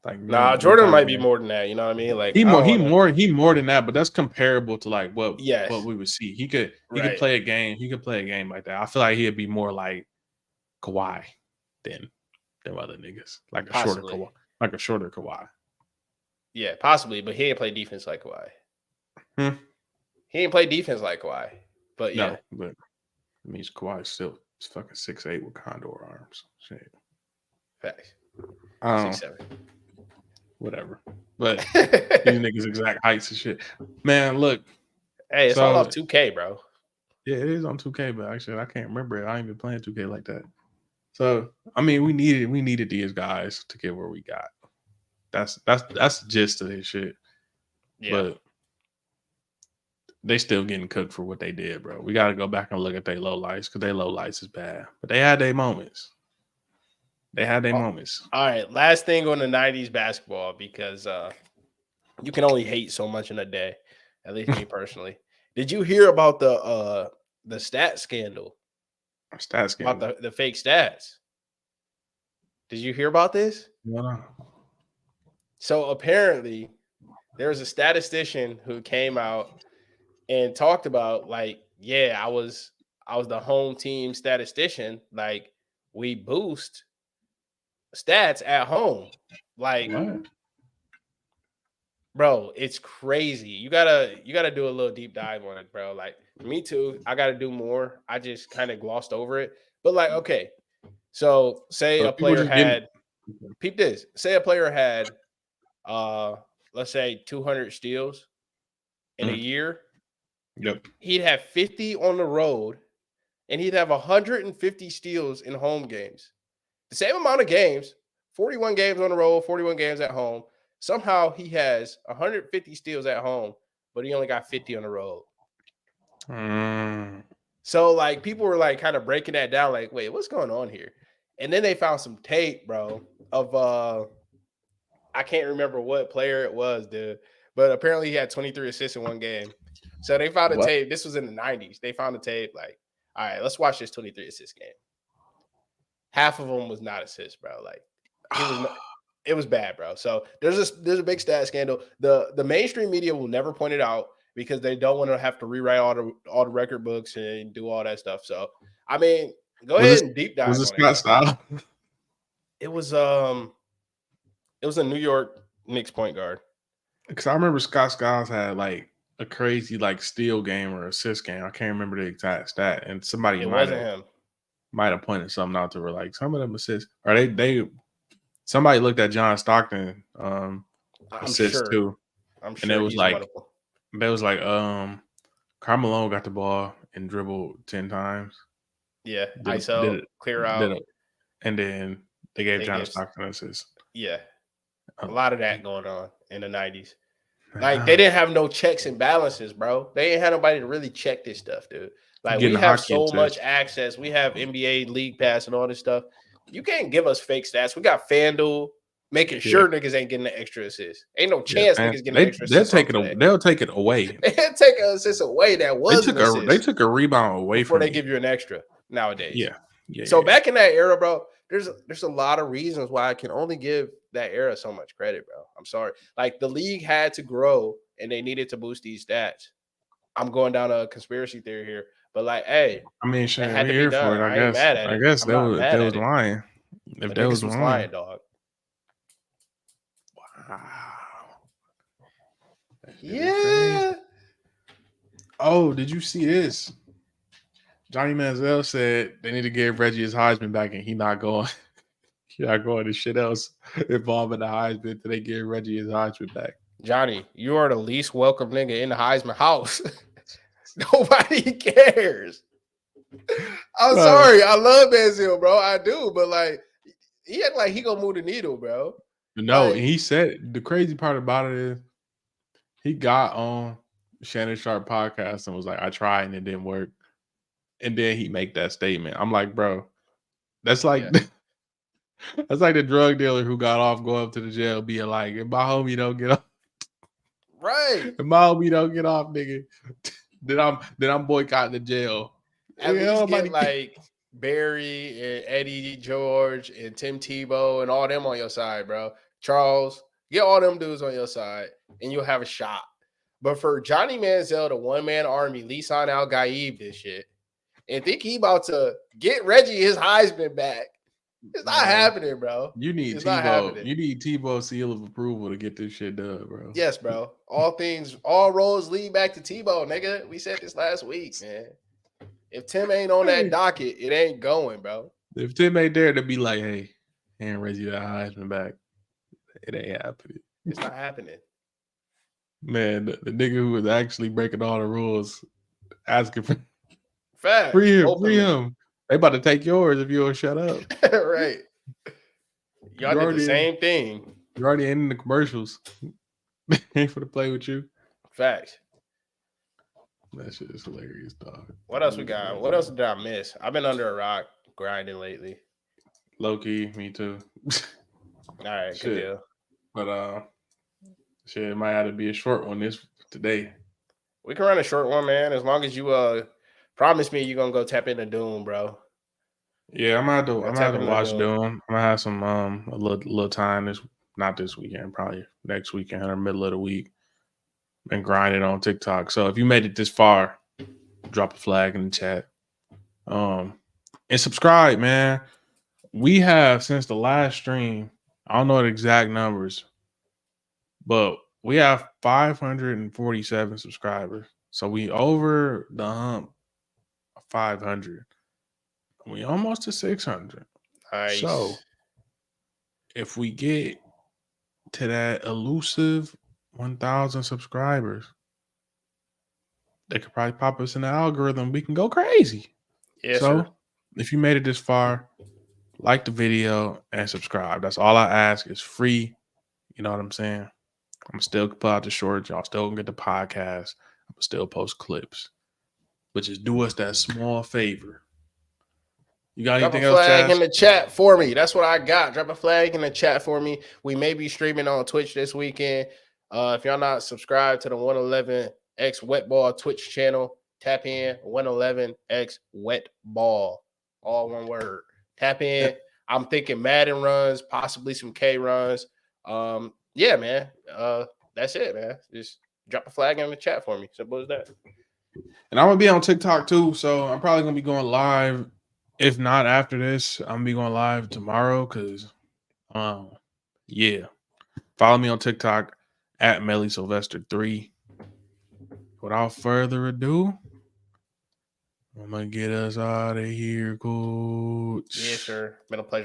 Like Jordan might be more than that. You know what I mean? Like he more than that, but that's comparable to like what we would see. He could play a game. He could play a game like that. I feel like he'd be more like Kawhi than other niggas, like a shorter Kawhi. Yeah, possibly, but he ain't play defense like Kawhi. He ain't play defense like Kawhi, but yeah. No, but it means Kawhi still is fucking 6'8" with condor arms. Shit. Facts. 6'7". Whatever. But these niggas exact heights and shit. Man, look. Hey, it's all off 2K, bro. Yeah, it is on 2K, but actually I can't remember it. I ain't been playing 2K like that. So I mean, we needed these guys to get where we got. That's the gist of this shit. Yeah. But they still getting cooked for what they did, bro. We gotta go back and look at their low lights because their low lights is bad. But they had their moments. Moments. All right. Last thing on the 90s basketball, because you can only hate so much in a day, at least me personally. Did you hear about the stat scandal? About the fake stats. Did you hear about this? No. So apparently there's a statistician who came out and talked about like, yeah, I was the home team statistician. Like we boost stats at home. Like, what? Bro, it's crazy. You gotta do a little deep dive on it, bro. Like me too. I gotta do more. I just kind of glossed over it. But like, okay. So say a player had peep this. Say a player had let's say 200 steals in a year. Yep. He'd have 50 on the road, and he'd have 150 steals in home games. The same amount of games, 41 games on the road, 41 games at home. Somehow he has 150 steals at home, but he only got 50 on the road. So like people were like kind of breaking that down, like, wait, what's going on here? And then they found some tape, bro, of I can't remember what player it was, dude. But apparently he had 23 assists in one game. So they found a tape. This was in the 90s. They found a tape, like, all right, let's watch this 23 assist game. Half of them was not assists, bro. Like it was bad, bro. So there's a big stat scandal. The mainstream media will never point it out because they don't want to have to rewrite all the record books and do all that stuff. So I mean, go ahead and deep dive. Was it Scott Skiles? It was a New York Knicks point guard. Because I remember Scott Skiles had like a crazy like steal game or assist game. I can't remember the exact stat, and somebody might have pointed something out to her like some of them assists. Or they somebody looked at John Stockton assists too. I'm sure, and it was like wonderful. They was like Carmelo got the ball and dribbled 10 times. Yeah, ISO, clear out, and then they gave John Stockton assist. Yeah, a lot of that going on in the 90s. Like they didn't have no checks and balances, bro. They ain't had nobody to really check this stuff, dude. Like we have so much access. We have NBA League Pass and all this stuff. You can't give us fake stats. We got FanDuel making sure niggas ain't getting the extra assist. Ain't no chance niggas getting the extra assist. They'll take it away. They'll take an assist away that was they took a rebound away before from they give you an extra nowadays. Yeah. So back in that era, bro, there's a lot of reasons why I can only give that era so much credit, bro. I'm sorry. Like the league had to grow and they needed to boost these stats. I'm going down a conspiracy theory here, but like, hey, I mean, shit, we're here for it. I guess they was lying. If they was lying, dog. Wow. Yeah. Oh, did you see this? Johnny Manziel said they need to give Reggie his Heisman back, and he not going. He not going to shit else involving the Heisman until they give Reggie his Heisman back. Johnny, you are the least welcome nigga in the Heisman house. Nobody cares. I'm sorry. I love Manziel, bro. I do, but like he act like he gonna move the needle, bro. No, like, he said the crazy part about it is he got on Shannon Sharp podcast and was like, I tried and it didn't work. And then he make that statement. I'm like, bro, that's like that's like the drug dealer who got off going up to the jail being like, if my homie don't get off. Right. If my homie don't get off, nigga, then I'm boycotting the jail. At least get like Barry and Eddie George and Tim Tebow and all them on your side, bro. Charles, get all them dudes on your side and you'll have a shot. But for Johnny Manziel, the one-man army, Lisan Al-Gaib this shit, and think he about to get Reggie his Heisman back. It's not happening, bro. You need Tebow. You need Tebow's seal of approval to get this shit done, bro. Yes, bro. All roads lead back to Tebow, nigga. We said this last week, man. If Tim ain't on that docket, it ain't going, bro. If Tim ain't there to be like, hey, hand Reggie that Heisman back, it ain't happening. It's not happening. Man, the nigga who was actually breaking all the rules, asking for free him. They about to take yours if you don't shut up. Right. Y'all did the same thing. You're already in the commercials. Ain't for to play with you. Facts. That shit is hilarious, dog. What else we got? What else did I miss? I've been under a rock grinding lately. Low key, me too. All right, good deal. But shit, it might have to be a short one today. We can run a short one, man. As long as you promise me you're gonna go tap into Doom, bro. Yeah, I'm gonna have to watch Doom. I'm gonna have some a little time not this weekend, probably next weekend or middle of the week. Been grinding on TikTok. So if you made it this far, drop a flag in the chat. And subscribe, man. We have since the last stream, I don't know the exact numbers, but we have 547 subscribers. So we over the hump of 500. We almost to 600. Nice. So if we get to that elusive 1,000 subscribers, they could probably pop us in the algorithm. We can go crazy. Yes, So sir. if you made it this far, like the video and subscribe. That's all I ask. It's free. You know what I'm saying? I'm still put out the shorts. Y'all still gonna get the podcast. I'm still post clips. But just do us that small favor. You got Drop a anything else, flag in Chaz? the chat for me. That's what I got. Drop a flag in the chat for me. We may be streaming on Twitch this weekend. If y'all not subscribed to the 111X Wet Ball Twitch channel, tap in 111X Wet Ball. All one word. Tap in. I'm thinking Madden runs, possibly some K runs. Yeah, man. That's it, man. Just drop a flag in the chat for me. Simple as that. And I'm gonna be on TikTok too, so I'm probably gonna be going live. If not after this, I'm gonna be going live tomorrow because, yeah. Follow me on TikTok at MellySylvester3. Without further ado, I'm gonna get us out of here, coach. Yes, sir. Been a pleasure.